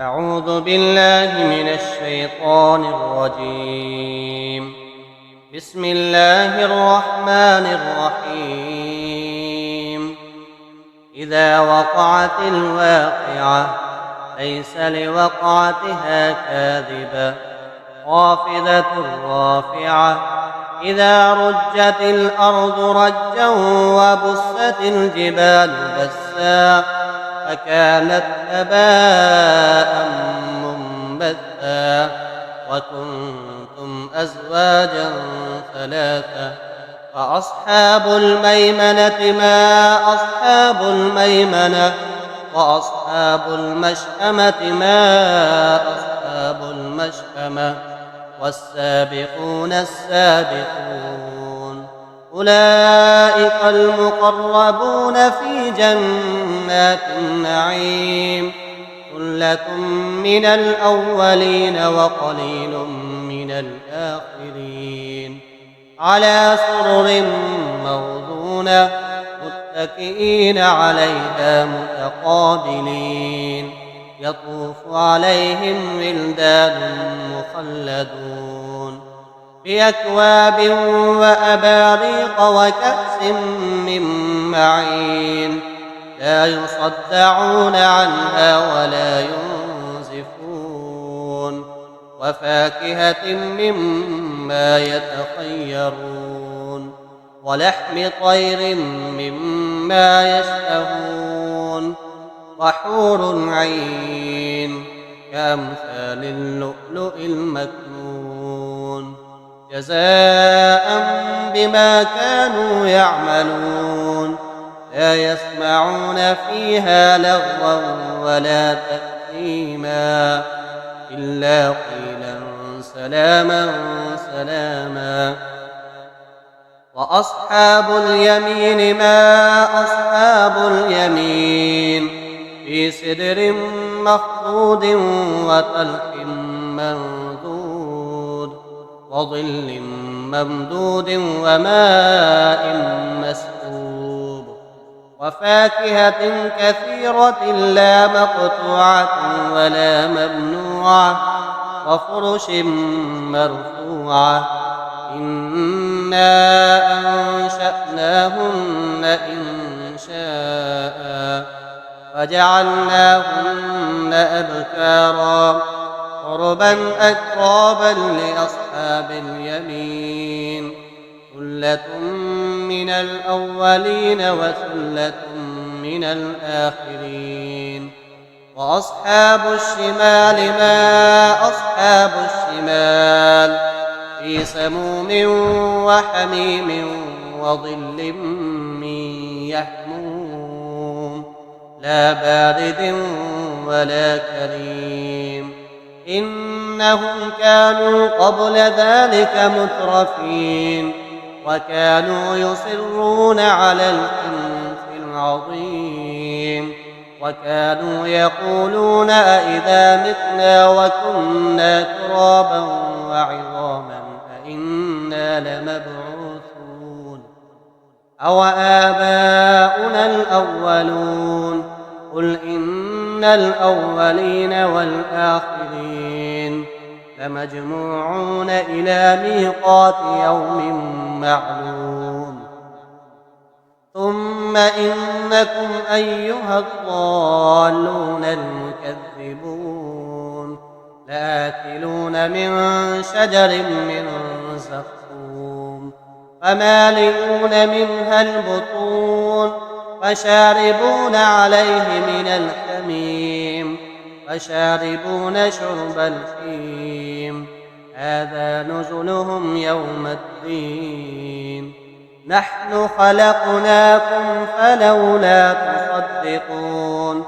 أعوذ بالله من الشيطان الرجيم. بسم الله الرحمن الرحيم. إذا وقعت الواقعة ليس لوقعتها كاذبة خافضة رافعة إذا رجت الأرض رجا وبست الجبال بسا فكانت هباء منبثا وكنتم أزواجا ثلاثة فأصحاب الميمنة ما أصحاب الميمنة وأصحاب المشأمة ما أصحاب المشأمة والسابقون السابقون أولئك المقربون في جنات النعيم ثلة من الأولين وقليل من الآخرين على سرر موضونة متكئين عليها متقابلين يطوف عليهم ولدان مخلدون بأكواب وأباريق وكأس من معين لا يصدعون عنها ولا ينزفون وفاكهة مما يتخيرون ولحم طير مما يشتهون وحور عين كأمثال اللؤلؤ المكنون جزاء بما كانوا يعملون لا يسمعون فيها لغوا ولا تأثيما إلا قيلا سلاما سلاما وأصحاب اليمين ما أصحاب اليمين في سدر مخضود وطلح منضود وظل ممدود وماء مسكوب وفاكهة كثيرة لا مقطوعة ولا ممنوعة وفرش مرفوعة إنا أنشأناهن إنشاء وجعلناهن أبكارا عربا أترابا لأصحاب اليمين ثلة من الأولين وثلة من الآخرين وأصحاب الشمال ما أصحاب الشمال في سموم وحميم وظل من يحموم لا بارد ولا كريم إنهم كانوا قبل ذلك مترفين وكانوا يصرون على الحنث العظيم وكانوا يقولون أئذا متنا وكنا ترابا وعظاما أئنا لمبعوثون أو آباؤنا الأولون قل إن الأولين والآخرين لمجموعون إلى ميقات يوم معلوم ثم إنكم أيها الضالون المكذبون لآكلون من شجر من زقوم فمالئون منها البطون فشاربون عليه من الحميم فشاربون شرب الحميم هذا نزلهم يوم الدين نحن خلقناكم فلولا تصدقون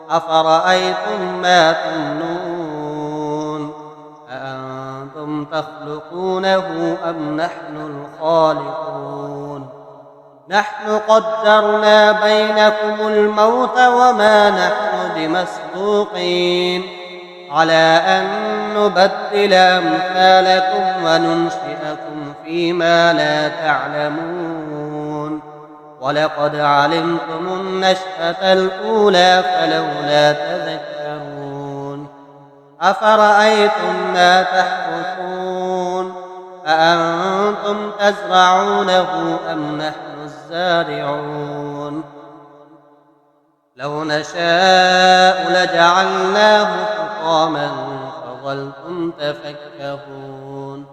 أفرأيتم ما تمنون أأنتم تخلقونه أم نحن الخالقون نحن قدرنا بينكم الموت وما نحن بمسبوقين على أن نبدل أمثالكم وننشئكم فيما لا تعلمون ولقد علمتم النشأة الأولى فلولا تذكرون أفرأيتم ما تحرثون أأنتم تزرعونه أم نحن الزارعون لو نشاء لجعلناه حطاما فظلتم تفكهون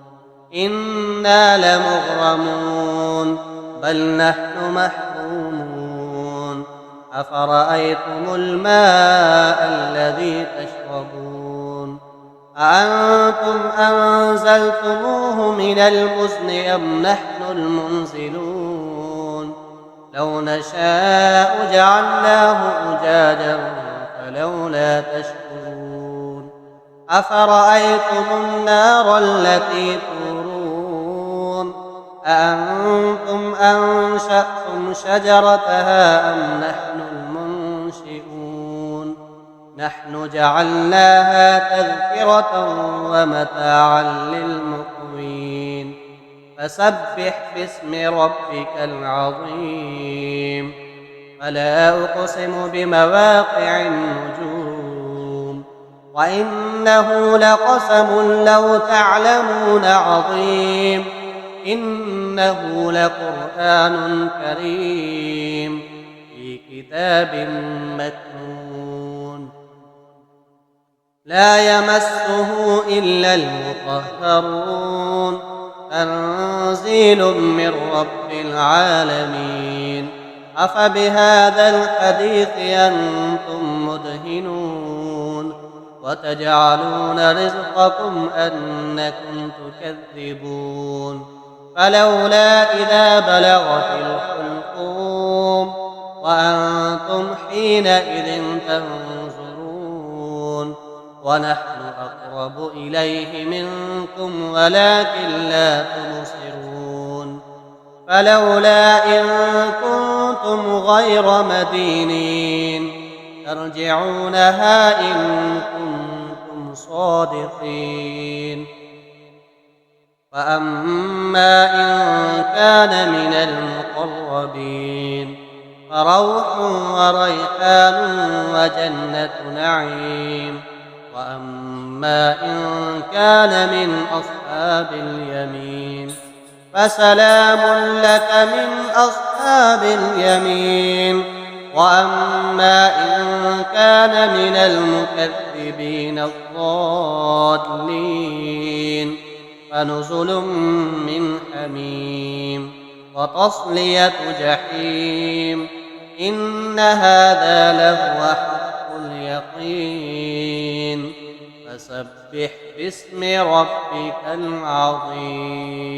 إنا لمغرمون بل نحن محرومون أفرأيتم الماء الذي تشربون أأنتم أنزلتموه من المزن أم نحن المنزلون لو نشاء جعلناه أجاجا فلولا تشكرون أفرأيتم النار التي تورون أأنتم أنشأتم شجرتها أم نحن المنشئون نحن جعلناها تذكرة ومتاعا للمقوين فسبح باسم ربك العظيم فلا أقسم بمواقع النجوم وإنه لقسم لو تعلمون عظيم إنه لقرآن كريم في كتاب مكنون لا يمسه إلا المطهرون تنزيل من رب العالمين أفبهذا الحديث أنتم مدهنون وتجعلون رزقكم أنكم تكذبون فلولا إذا بلغت الحلقوم وأنتم حينئذ تنظرون ونحن أقرب إليه منكم ولكن لا تبصرون فلولا إن كنتم غير مدينين ترجعونها إن كنتم صادقين فأما إن كان من المقربين فروح وريحان وجنة نعيم وأما إن كان من أصحاب اليمين فسلام لك من أصحاب اليمين وأما إن كان من المكذبين الضالين فنزل من حميم وتصلية جحيم إن هذا لهو حق اليقين فسبح باسم ربك العظيم